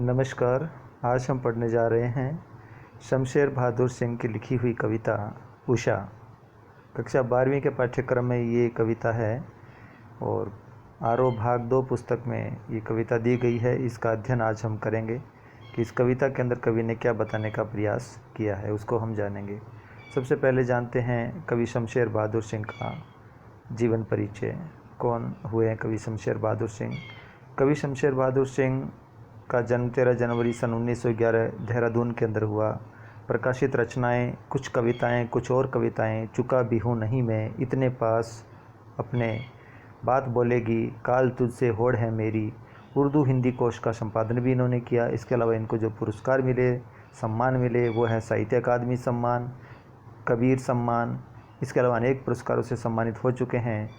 नमस्कार। आज हम पढ़ने जा रहे हैं शमशेर बहादुर सिंह की लिखी हुई कविता उषा। कक्षा 12वीं के पाठ्यक्रम में ये कविता है और आरोह भाग 2 पुस्तक में ये कविता दी गई है। इसका अध्ययन आज हम करेंगे कि इस कविता के अंदर कवि ने क्या बताने का प्रयास किया है, उसको हम जानेंगे। सबसे पहले जानते हैं कवि शमशेर बहादुर सिंह का जीवन परिचय। कौन हुए हैं कवि शमशेर बहादुर सिंह? कवि शमशेर बहादुर सिंह का जन्म 13 जनवरी सन 1911 देहरादून के अंदर हुआ। प्रकाशित रचनाएं, कुछ कविताएं, कुछ और कविताएं, चुका भी हूँ नहीं मैं, इतने पास अपने, बात बोलेगी, काल तुझसे होड़ है मेरी। उर्दू हिंदी कोश का संपादन भी इन्होंने किया। इसके अलावा इनको जो पुरस्कार मिले, सम्मान मिले, वो है साहित्य अकादमी सम्मान, कबीर सम्मान। इसके अलावा अनेक पुरस्कारों से सम्मानित हो चुके हैं।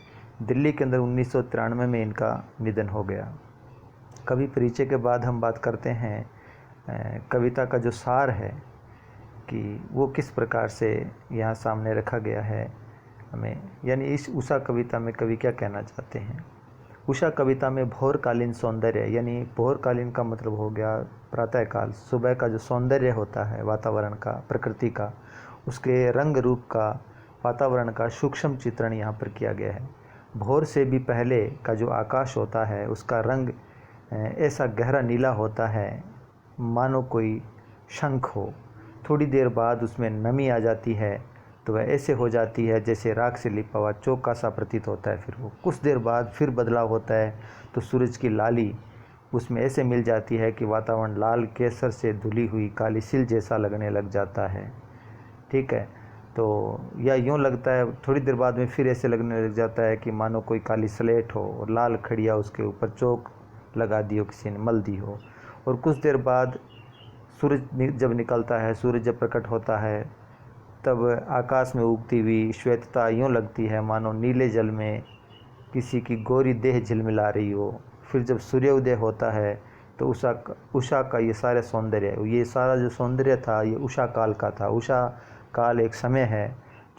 दिल्ली के अंदर 1993 में इनका निधन हो गया। कवि परिचय के बाद हम बात करते हैं कविता का जो सार है कि वो किस प्रकार से यहाँ सामने रखा गया है हमें, यानी इस उषा कविता में कवि क्या कहना चाहते हैं। उषा कविता में भोरकालीन सौंदर्य, यानी भोरकालीन का मतलब हो गया प्रातःकाल, सुबह का जो सौंदर्य होता है वातावरण का, प्रकृति का, उसके रंग रूप का, वातावरण का सूक्ष्म चित्रण यहाँ पर किया गया है। भोर से भी पहले का जो आकाश होता है उसका रंग ऐसा गहरा नीला होता है मानो कोई शंख हो। थोड़ी देर बाद उसमें नमी आ जाती है तो वह ऐसे हो जाती है जैसे राख से लिपा हुआ चौका सा प्रतीत होता है। फिर वो कुछ देर बाद फिर बदलाव होता है तो सूरज की लाली उसमें ऐसे मिल जाती है कि वातावरण लाल केसर से धुली हुई काली सिल जैसा लगने लग जाता है। ठीक है, तो या यूँ लगता है थोड़ी देर बाद में फिर ऐसे लगने लग जाता है कि मानो कोई काली स्लेट हो और लाल खड़िया उसके ऊपर चौक लगा दी हो, किसी ने मल दी हो। और कुछ देर बाद सूरज जब निकलता है, सूरज जब प्रकट होता है, तब आकाश में उगती हुई श्वेतता यूँ लगती है मानो नीले जल में किसी की गोरी देह झिलमिला रही हो। फिर जब सूर्योदय होता है तो उषा का ये सारे सौंदर्य, ये सारा जो सौंदर्य था ये उषा काल का था। उषा काल एक समय है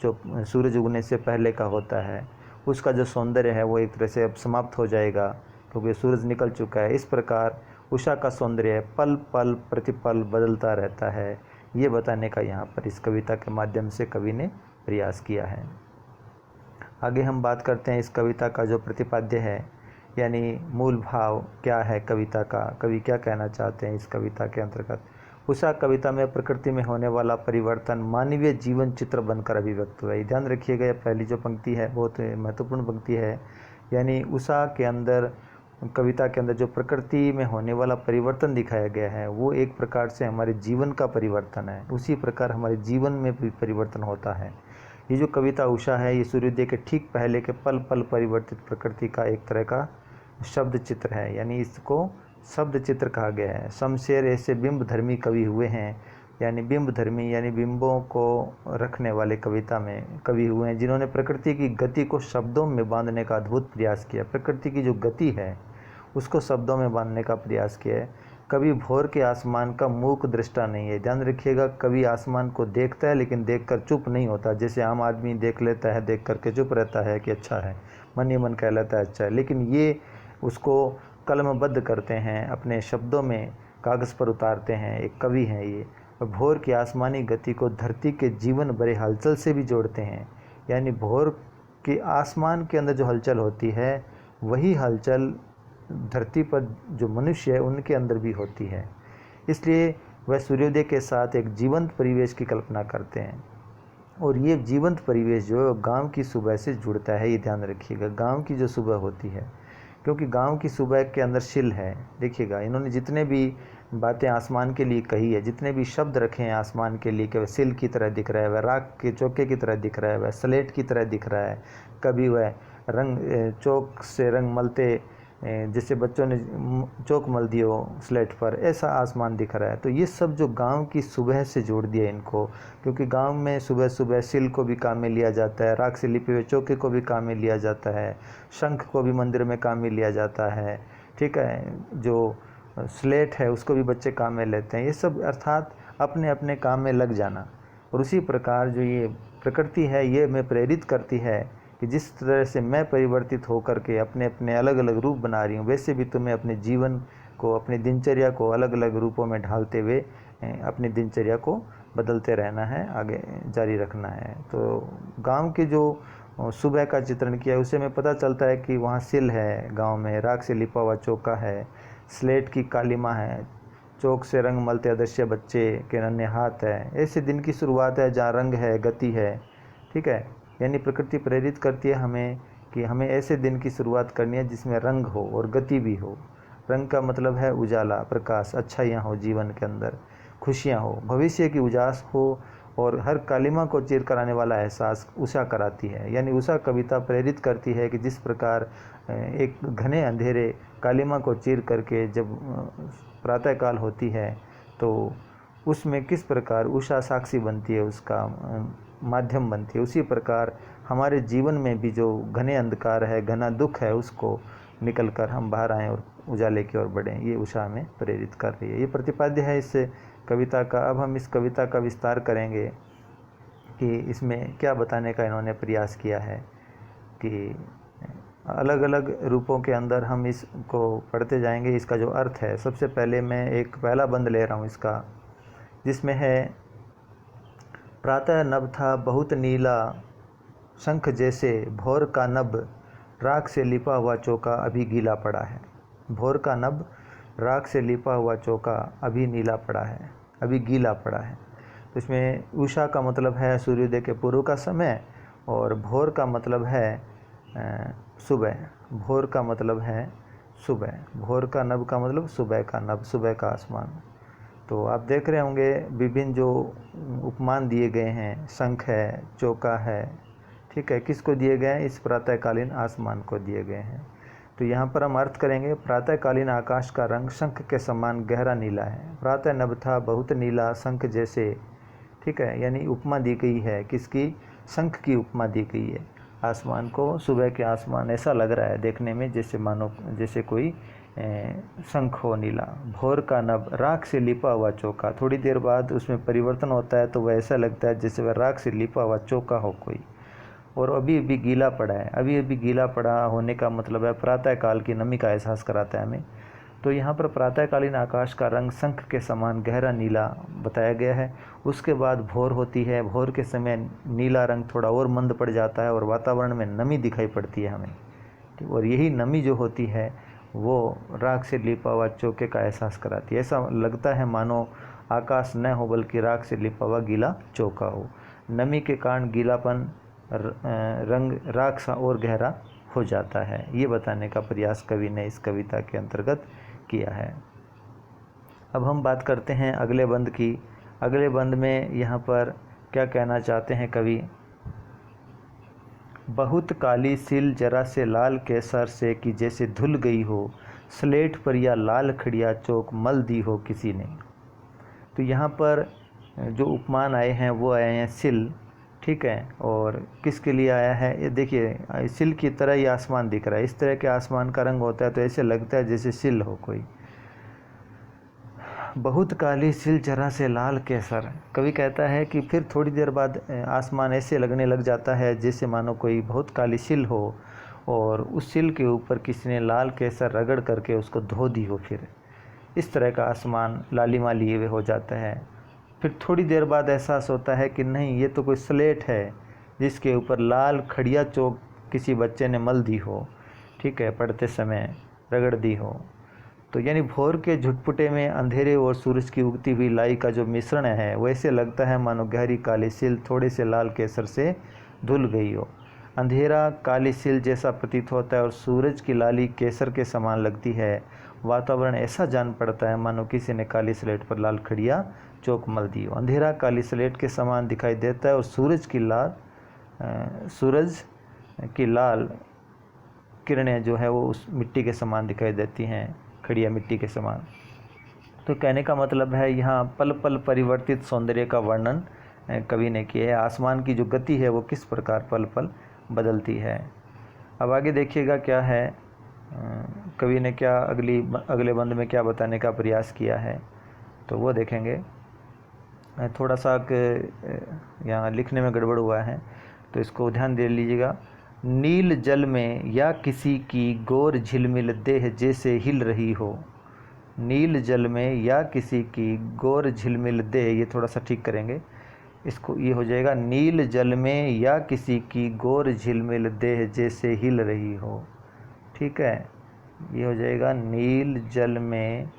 जो सूरज उगने से पहले का होता है। उसका जो सौंदर्य है वो एक तरह से अब समाप्त हो जाएगा क्योंकि सूरज निकल चुका है। इस प्रकार उषा का सौंदर्य पल पल प्रतिपल बदलता रहता है, ये बताने का यहाँ पर इस कविता के माध्यम से कवि ने प्रयास किया है। आगे हम बात करते हैं इस कविता का जो प्रतिपाद्य है, यानी मूल भाव क्या है कविता का, कवि क्या कहना चाहते हैं इस कविता के अंतर्गत। उषा कविता में प्रकृति में होने वाला परिवर्तन मानवीय जीवन चित्र बनकर अभिव्यक्त हुआ है। ध्यान रखिएगा, पहली जो पंक्ति है बहुत महत्वपूर्ण पंक्ति है। यानी उषा के अंदर, कविता के अंदर जो प्रकृति में होने वाला परिवर्तन दिखाया गया है वो एक प्रकार से हमारे जीवन का परिवर्तन है। उसी प्रकार हमारे जीवन में भी परिवर्तन होता है। ये जो कविता उषा है ये सूर्योदय के ठीक पहले के पल पल परिवर्तित प्रकृति का एक तरह का शब्द चित्र है, यानी इसको शब्द चित्र कहा गया है। शमशेर ऐसे बिंब धर्मी कवि हुए हैं, यानी बिंब धर्मी यानी बिंबों को रखने वाले कविता में कवि हुए हैं जिन्होंने प्रकृति की गति को शब्दों में बांधने का अद्भुत प्रयास किया। प्रकृति की जो गति है उसको शब्दों में बांधने का प्रयास किया है। कवि भोर के आसमान का मूक दृष्टा नहीं है। ध्यान रखिएगा, कवि आसमान को देखता है लेकिन देखकर चुप नहीं होता। जैसे आम आदमी देख लेता है, देख करके चुप रहता है कि अच्छा है, मन ही मन कह लेता है अच्छा है, लेकिन ये उसको कलमबद्ध करते हैं, अपने शब्दों में कागज़ पर उतारते हैं। एक कवि हैं ये। और भोर की आसमानी गति को धरती के जीवन भरे हलचल से भी जोड़ते हैं, यानी भोर के आसमान के अंदर जो हलचल होती है वही हलचल धरती पर जो मनुष्य है उनके अंदर भी होती है। इसलिए वह सूर्योदय के साथ एक जीवंत परिवेश की कल्पना करते हैं। और ये जीवंत परिवेश जो है गांव की सुबह से जुड़ता है, ये ध्यान रखिएगा। गांव की जो सुबह होती है, क्योंकि गांव की सुबह के अंदर शिल है। देखिएगा, इन्होंने जितने भी बातें आसमान के लिए कही है, जितने भी शब्द रखे हैं आसमान के लिए कि वह सिल की तरह दिख रहा है, वह राख के चौके की तरह दिख रहा है, वह स्लेट की तरह दिख रहा है, कभी वह रंग चौक से रंग मलते जैसे बच्चों ने चौक मल दिए हो स्लेट पर, ऐसा आसमान दिख रहा है। तो ये सब जो गांव की सुबह से जोड़ दिया इनको, क्योंकि गांव में सुबह सुबह सिल को भी काम में लिया जाता है, राख से लिपे हुए चौके को भी काम में लिया जाता है, शंख को भी मंदिर में काम में लिया जाता है। ठीक है, जो स्लेट है उसको भी बच्चे काम में लेते हैं। ये सब अर्थात अपने अपने काम में लग जाना। और उसी प्रकार जो ये प्रकृति है ये हमें प्रेरित करती है कि जिस तरह से मैं परिवर्तित होकर के अपने अपने अलग अलग रूप बना रही हूँ, वैसे भी तुम्हें अपने जीवन को, अपनी दिनचर्या को अलग अलग रूपों में ढालते हुए अपनी दिनचर्या को बदलते रहना है, आगे जारी रखना है। तो गांव के जो सुबह का चित्रण किया उसे में पता चलता है कि वहाँ सिल है, गांव में राख से लिपा हुआ चौका है, स्लेट की कालीमा है, चौक से रंग मलते अदृश्य बच्चे के नन्हे हाथ है। ऐसे दिन की शुरुआत है जहाँ रंग है, गति है, ठीक है। यानी प्रकृति प्रेरित करती है हमें कि हमें ऐसे दिन की शुरुआत करनी है जिसमें रंग हो और गति भी हो। रंग का मतलब है उजाला, प्रकाश, अच्छाइयाँ हो जीवन के अंदर, खुशियाँ हो, भविष्य की उजास हो, और हर कालिमा को चीर कराने वाला एहसास उषा कराती है। यानी उषा कविता प्रेरित करती है कि जिस प्रकार एक घने अंधेरे कालिमा को चीर करके जब प्रातःकाल होती है तो उसमें किस प्रकार उषा साक्षी बनती है, उसका माध्यम बनती है, उसी प्रकार हमारे जीवन में भी जो घने अंधकार है, घना दुख है, उसको निकल कर हम बाहर आएँ और उजाले की ओर बढ़ें। ये उषा हमें प्रेरित कर रही है। ये प्रतिपाद्य है इस कविता का। अब हम इस कविता का विस्तार करेंगे कि इसमें क्या बताने का इन्होंने प्रयास किया है, कि अलग अलग रूपों के अंदर हम इसको पढ़ते जाएंगे। इसका जो अर्थ है, सबसे पहले मैं एक पहला बंद ले रहा हूँ इसका, जिसमें है प्रातः नभ था बहुत नीला, शंख जैसे भोर का नभ, राख से लिपा हुआ चौका अभी गीला पड़ा है। भोर का नभ, राख से लिपा हुआ चौका अभी नीला पड़ा है, अभी गीला पड़ा है। तो इसमें उषा का मतलब है सूर्योदय के पूर्व का समय, और भोर का मतलब है सुबह। भोर का मतलब है सुबह, भोर का नभ का मतलब सुबह का नभ, सुबह का आसमान। तो आप देख रहे होंगे विभिन्न जो उपमान दिए गए हैं, शंख है, चौका है, ठीक है, किसको दिए गए हैं? इस प्रातःकालीन आसमान को दिए गए हैं। तो यहाँ पर हम अर्थ करेंगे, प्रातःकालीन आकाश का रंग शंख के समान गहरा नीला है। प्रातः नभ था बहुत नीला, शंख जैसे, ठीक है, यानी उपमा दी गई है किसकी? शंख की उपमा दी गई है आसमान को। सुबह के आसमान ऐसा लग रहा है देखने में जैसे मानो जैसे कोई शंख हो नीला। भोर का नभ, राख से लिपा हुआ चौका, थोड़ी देर बाद उसमें परिवर्तन होता है तो वह ऐसा लगता है जैसे वह राख से लिपा हुआ चौका हो कोई, और अभी अभी गीला पड़ा है। अभी अभी गीला पड़ा होने का मतलब है प्रातःकाल की नमी का एहसास कराता है हमें। तो यहाँ पर प्रातःकालीन आकाश का रंग शंख के समान गहरा नीला बताया गया है। उसके बाद भोर होती है, भोर के समय नीला रंग थोड़ा और मंद पड़ जाता है और वातावरण में नमी दिखाई पड़ती है हमें, और यही नमी जो होती है वो राख से लिपा हुआ चौके का एहसास कराती है। ऐसा लगता है मानो आकाश न हो बल्कि राख से लिपा हुआ गीला चौका हो। नमी के कारण गीलापन रंग राख सा और गहरा हो जाता है। ये बताने का प्रयास कवि ने इस कविता के अंतर्गत किया है। अब हम बात करते हैं अगले बंद की। अगले बंद में यहाँ पर क्या कहना चाहते हैं कवि? बहुत काली सिल जरा से लाल केसर से कि जैसे धुल गई हो, स्लेट पर या लाल खड़िया चौक मल दी हो किसी ने। तो यहाँ पर जो उपमान आए हैं वो आए हैं सिल, ठीक है, और किसके लिए आया है? ये देखिए सिल की तरह ही आसमान दिख रहा है। इस तरह के आसमान का रंग होता है तो ऐसे लगता है जैसे सिल हो कोई। बहुत काली सिल जरा से लाल केसर, कवि कहता है कि फिर थोड़ी देर बाद आसमान ऐसे लगने लग जाता है जैसे मानो कोई बहुत काली सिल हो और उस सिल के ऊपर किसी ने लाल केसर रगड़ करके उसको धो दी हो। फिर इस तरह का आसमान लालिमा लिए हुए हो जाता है। फिर थोड़ी देर बाद एहसास होता है कि नहीं, ये तो कोई स्लेट है जिसके ऊपर लाल खड़िया चौक किसी बच्चे ने मल दी हो, ठीक है, पढ़ते समय रगड़ दी हो। तो यानी भोर के झुटपुटे में अंधेरे और सूरज की उगती हुई लाई का जो मिश्रण है वैसे लगता है मानो गहरी काली सिल थोड़े से लाल केसर से धुल गई हो। अंधेरा काली सिल जैसा प्रतीत होता है और सूरज की लाली केसर के समान लगती है। वातावरण ऐसा जान पड़ता है मानो किसी ने काली स्लेट पर लाल खड़िया चौक मल दी हो। अंधेरा काली स्लेट के समान दिखाई देता है और सूरज की लाल किरणें जो है वो उस मिट्टी के समान दिखाई देती हैं, खड़िया मिट्टी के समान। तो कहने का मतलब है यहाँ पल पल परिवर्तित सौंदर्य का वर्णन कवि ने किया है। आसमान की जो गति है वो किस प्रकार पल पल बदलती है। अब आगे देखिएगा क्या है, कवि ने क्या अगले बंद में क्या बताने का प्रयास किया है, तो वो देखेंगे। थोड़ा सा यहाँ लिखने में गड़बड़ हुआ है तो इसको ध्यान दे लीजिएगा। नील जल में या किसी की गोर झिलमिल देह जैसे हिल रही हो, नील जल में या किसी की गोर झिलमिल देह, ये थोड़ा सा ठीक करेंगे इसको, ये हो जाएगा नील जल में या किसी की गोर झिलमिल देह जैसे हिल रही हो। ठीक है, ये हो जाएगा नील जल में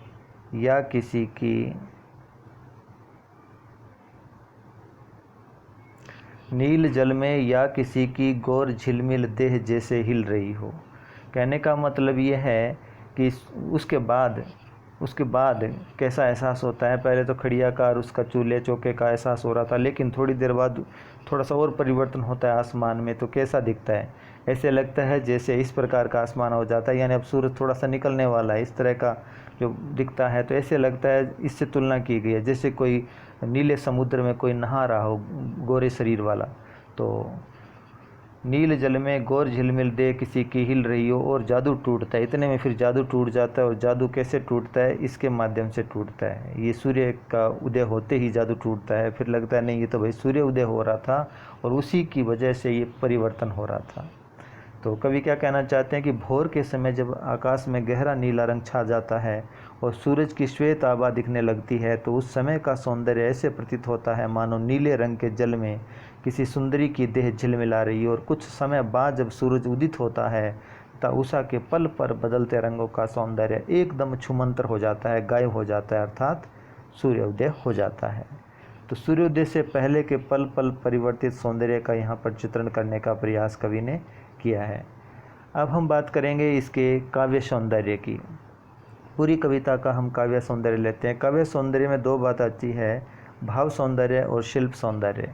या किसी की नील जल में या किसी की गोर झिलमिल देह जैसे हिल रही हो। कहने का मतलब ये है कि उसके बाद कैसा एहसास होता है। पहले तो खड़ियाकार उसका चूल्हे चौके का एहसास हो रहा था, लेकिन थोड़ी देर बाद थोड़ा सा और परिवर्तन होता है आसमान में, तो कैसा दिखता है, ऐसे लगता है जैसे इस प्रकार का आसमान हो जाता है, यानी अब सूरज थोड़ा सा निकलने वाला है, इस तरह का जो दिखता है। तो ऐसे लगता है, इससे तुलना की गई है जैसे कोई नीले समुद्र में कोई नहा रहा हो गोरे शरीर वाला। तो नील जल में गोर झिलमिल दे किसी की हिल रही हो और जादू टूटता है। इतने में फिर जादू टूट जाता है, और जादू कैसे टूटता है, इसके माध्यम से टूटता है। ये सूर्य का उदय होते ही जादू टूटता है। फिर लगता है नहीं, ये तो भाई सूर्य उदय हो रहा था और उसी की वजह से ये परिवर्तन हो रहा था। तो कवि क्या कहना चाहते हैं कि भोर के समय जब आकाश में गहरा नीला रंग छा जाता है और सूरज की श्वेत आभा दिखने लगती है, तो उस समय का सौंदर्य ऐसे प्रतीत होता है मानो नीले रंग के जल में किसी सुंदरी की देह झिलमिला रही है। और कुछ समय बाद जब सूरज उदित होता है तब उषा के पल पर बदलते रंगों का सौंदर्य एकदम छुमंतर हो जाता है, गायब हो जाता है, अर्थात सूर्योदय हो जाता है। तो सूर्योदय से पहले के पल पल परिवर्तित सौंदर्य का यहाँ पर चित्रण करने का प्रयास कवि ने किया है। अब हम बात करेंगे इसके काव्य सौंदर्य की। पूरी कविता का हम काव्य सौंदर्य लेते हैं। काव्य सौंदर्य में दो बात आती है, भाव सौंदर्य और शिल्प सौंदर्य।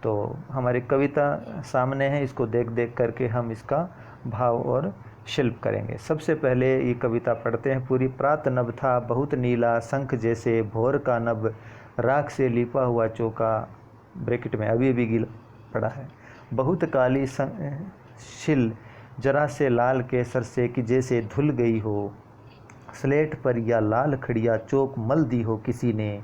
तो हमारी कविता सामने है, इसको देख देख करके हम इसका भाव और शिल्प करेंगे। सबसे पहले ये कविता पढ़ते हैं पूरी। प्रात नभ था बहुत नीला शंख जैसे, भोर का नभ राख से लिपा हुआ चौका, ब्रैकेट में अभी भी गीला पड़ा है, बहुत काली शिल जरा से लाल केसर से कि जैसे धुल गई हो, स्लेट पर या लाल खड़िया चौक मल दी हो किसी ने,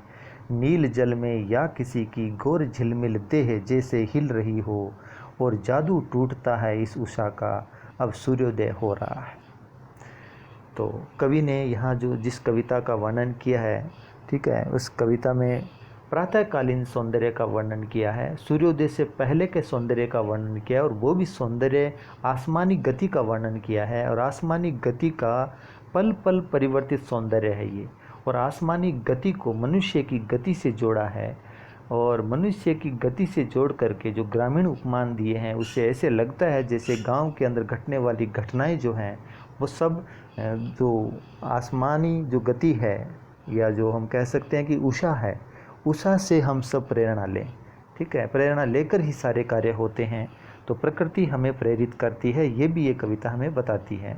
नील जल में या किसी की गोर झिलमिल देह जैसे हिल रही हो, और जादू टूटता है इस उषा का, अब सूर्योदय हो रहा है। तो कवि ने यहाँ जो जिस कविता का वर्णन किया है, ठीक है, उस कविता में प्रातःकालीन सौंदर्य का वर्णन किया है, सूर्योदय से पहले के सौंदर्य का वर्णन किया है, और वो भी सौंदर्य आसमानी गति का वर्णन किया है। और आसमानी गति का पल पल परिवर्तित सौंदर्य है ये, और आसमानी गति को मनुष्य की गति से जोड़ा है, और मनुष्य की गति से जोड़ करके जो ग्रामीण उपमान दिए हैं उससे ऐसे लगता है जैसे गांव के अंदर घटने वाली घटनाएं जो हैं वो सब जो आसमानी जो गति है, या जो हम कह सकते हैं कि उषा है, उषा से हम सब प्रेरणा लें। ठीक है, प्रेरणा लेकर ही सारे कार्य होते हैं। तो प्रकृति हमें प्रेरित करती है, ये भी ये कविता हमें बताती है।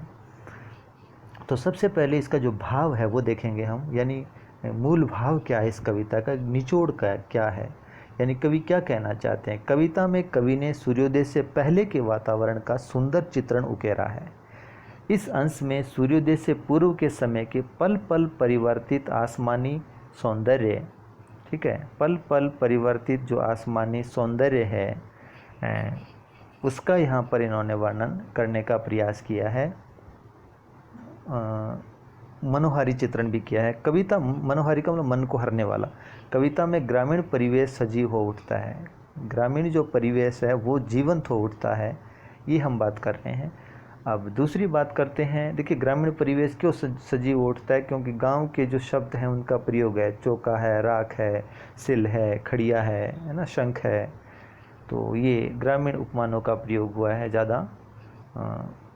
तो सबसे पहले इसका जो भाव है वो देखेंगे हम, यानी मूल भाव क्या है इस कविता का, निचोड़ का क्या है, यानी कवि क्या कहना चाहते हैं। कविता में कवि ने सूर्योदय से पहले के वातावरण का सुंदर चित्रण उकेरा है। इस अंश में सूर्योदय से पूर्व के समय के पल पल परिवर्तित आसमानी सौंदर्य, ठीक है, पल पल परिवर्तित जो आसमानी सौंदर्य है उसका यहाँ पर इन्होंने वर्णन करने का प्रयास किया है। मनोहारी चित्रण भी किया है। कविता मनोहारी का मतलब मन को हरने वाला। कविता में ग्रामीण परिवेश सजीव हो उठता है, ग्रामीण जो परिवेश है वो जीवंत हो उठता है, ये हम बात कर रहे हैं। अब दूसरी बात करते हैं। देखिए, ग्रामीण परिवेश क्यों सजीव उठता है, क्योंकि गांव के जो शब्द हैं उनका प्रयोग है, चौका है, राख है, सिल है, खड़िया है ना, शंख है, तो ये ग्रामीण उपमानों का प्रयोग हुआ है ज़्यादा।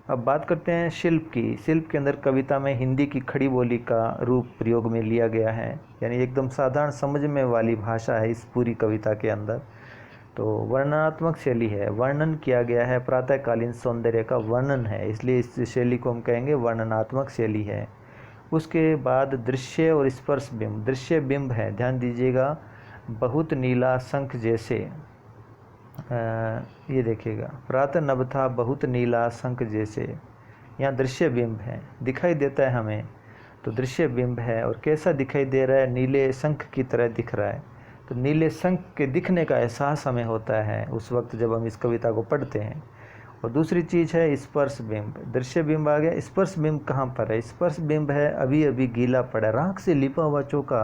अब बात करते हैं शिल्प की। शिल्प के अंदर कविता में हिंदी की खड़ी बोली का रूप प्रयोग में लिया गया है, यानी एकदम साधारण समझ में वाली भाषा है इस पूरी कविता के अंदर। तो वर्णनात्मक शैली है, वर्णन किया गया है, प्रातःकालीन सौंदर्य का वर्णन है, इसलिए इस शैली को हम कहेंगे वर्णनात्मक शैली है। उसके बाद दृश्य और स्पर्श बिंब, दृश्य बिंब है, ध्यान दीजिएगा, बहुत नीला शंख जैसे, ये देखिएगा, प्रातः नभ था बहुत नीला शंख जैसे, यहाँ दृश्य बिंब है, दिखाई देता है हमें, तो दृश्य बिंब है। और कैसा दिखाई दे रहा है, नीले शंख की तरह दिख रहा है। तो नीले शंख के दिखने का एहसास हमें होता है उस वक्त जब हम इस कविता को पढ़ते हैं। और दूसरी चीज़ है स्पर्श बिंब। दृश्य बिंब आ गया, स्पर्श बिंब कहाँ पर है? स्पर्श बिंब है अभी अभी गीला पड़ा है, राख से लिपा हुआ चौका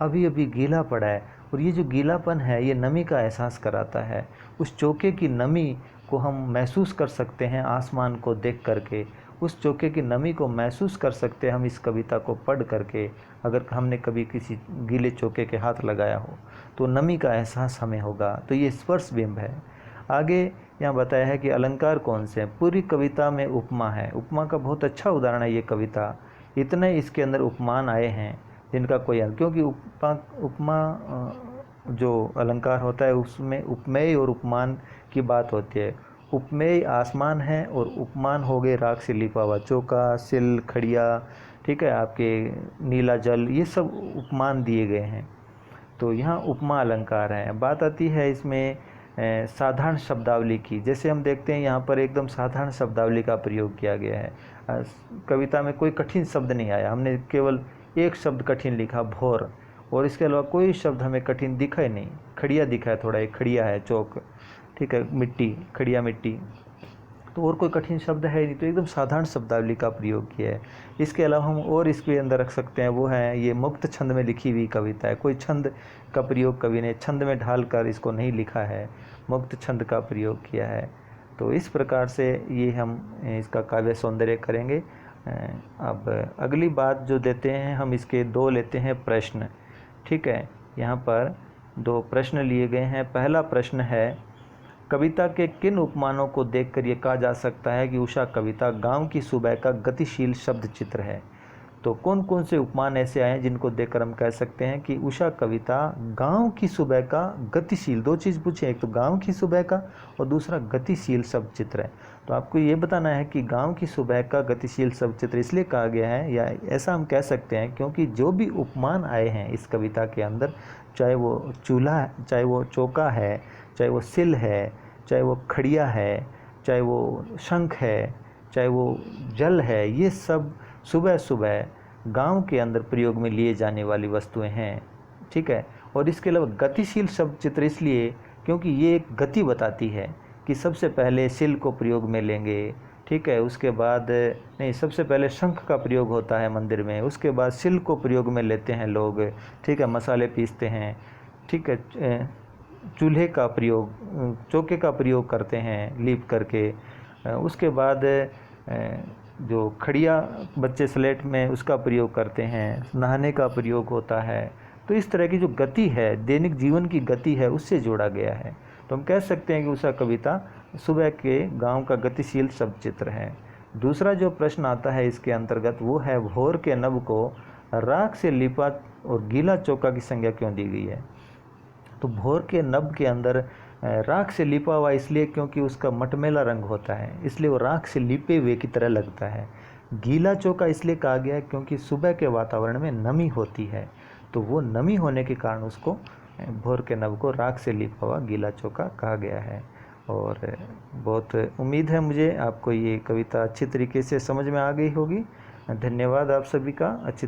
अभी अभी गीला पड़ा है, और ये जो गीलापन है ये नमी का एहसास कराता है। उस चौके की नमी को हम महसूस कर सकते हैं आसमान को देख करके, उस चौके की नमी को महसूस कर सकते हैं हम इस कविता को पढ़ करके। अगर हमने कभी किसी गीले चौके के हाथ लगाया हो तो नमी का एहसास हमें होगा। तो ये स्पर्श बिंब है। आगे यहाँ बताया है कि अलंकार कौन से हैं। पूरी कविता में उपमा है, उपमा का बहुत अच्छा उदाहरण है ये कविता। इतने इसके अंदर उपमान आए हैं जिनका कोई अंत, क्योंकि उपमा जो अलंकार होता है उसमें उपमेय और उपमान की बात होती है। उपमेय आसमान है और उपमान हो गए राख से लिपा हुआ चौका, सिल, खड़िया, ठीक है, आपके नीला जल, ये सब उपमान दिए गए हैं। तो यहाँ उपमा अलंकार है। बात आती है इसमें साधारण शब्दावली की। जैसे हम देखते हैं यहाँ पर एकदम साधारण शब्दावली का प्रयोग किया गया है। कविता में कोई कठिन शब्द नहीं आया, हमने केवल एक शब्द कठिन लिखा, भोर, और इसके अलावा कोई शब्द हमें कठिन दिखा ही नहीं। खड़िया दिखा है, थोड़ा एक खड़िया है, चौक, ठीक है, मिट्टी, खड़िया मिट्टी, तो और कोई कठिन शब्द है नहीं। तो एकदम साधारण शब्दावली का प्रयोग किया है। इसके अलावा हम और इसके अंदर रख सकते हैं, वो है ये मुक्त छंद में लिखी हुई कविता है। कोई छंद का प्रयोग कवि ने छंद में ढाल कर इसको नहीं लिखा है, मुक्त छंद का प्रयोग किया है। तो इस प्रकार से ये हम इसका काव्य सौंदर्य करेंगे। अब अगली बात जो देते हैं हम, इसके दो लेते हैं प्रश्न, ठीक है। यहाँ पर दो प्रश्न लिए गए हैं। पहला प्रश्न है, कविता के किन उपमानों को देखकर ये कहा जा सकता है कि उषा कविता गांव की सुबह का गतिशील शब्द चित्र है? तो कौन कौन से उपमान ऐसे आए हैं जिनको देखकर हम कह सकते हैं कि उषा कविता गांव की सुबह का गतिशील, दो चीज़ पूछे, एक तो गांव की सुबह का और दूसरा गतिशील शब्द चित्र है। तो आपको ये बताना है कि गांव की सुबह का गतिशील शब्द चित्र इसलिए कहा गया है, या ऐसा हम कह सकते हैं क्योंकि जो भी उपमान आए हैं इस कविता के अंदर, चाहे वो चूल्हा, चाहे वो चौका है, चाहे वो सिल है, चाहे वो खड़िया है, चाहे वो शंख है, चाहे वो जल है, ये सब सुबह सुबह गांव के अंदर प्रयोग में लिए जाने वाली वस्तुएं हैं, ठीक है। और इसके अलावा गतिशील शब्द चित्र इसलिए क्योंकि ये एक गति बताती है कि सबसे पहले सिल को प्रयोग में लेंगे, ठीक है, उसके बाद नहीं, सबसे पहले शंख का प्रयोग होता है मंदिर में, उसके बाद सिल को प्रयोग में लेते हैं लोग, ठीक है, मसाले पीसते हैं, ठीक है, चूल्हे का प्रयोग, चौके का प्रयोग करते हैं लीप करके, उसके बाद जो खड़िया बच्चे स्लेट में उसका प्रयोग करते हैं, नहाने का प्रयोग होता है। तो इस तरह की जो गति है, दैनिक जीवन की गति है, उससे जोड़ा गया है। तो हम कह सकते हैं कि उषा कविता सुबह के गांव का गतिशील शब्द चित्र है। दूसरा जो प्रश्न आता है इसके अंतर्गत वो है, भोर के नभ को राख से लिपा और गीला चौका की संज्ञा क्यों दी गई है? तो भोर के नभ के अंदर राख से लिपा हुआ इसलिए क्योंकि उसका मटमैला रंग होता है, इसलिए वो राख से लिपे हुए की तरह लगता है। गीला चौका इसलिए कहा गया है क्योंकि सुबह के वातावरण में नमी होती है, तो वो नमी होने के कारण उसको, भोर के नभ को राख से लिपा हुआ गीला चौका कहा गया है। और बहुत उम्मीद है मुझे आपको ये कविता अच्छी तरीके से समझ में आ गई होगी। धन्यवाद आप सभी का। अच्छी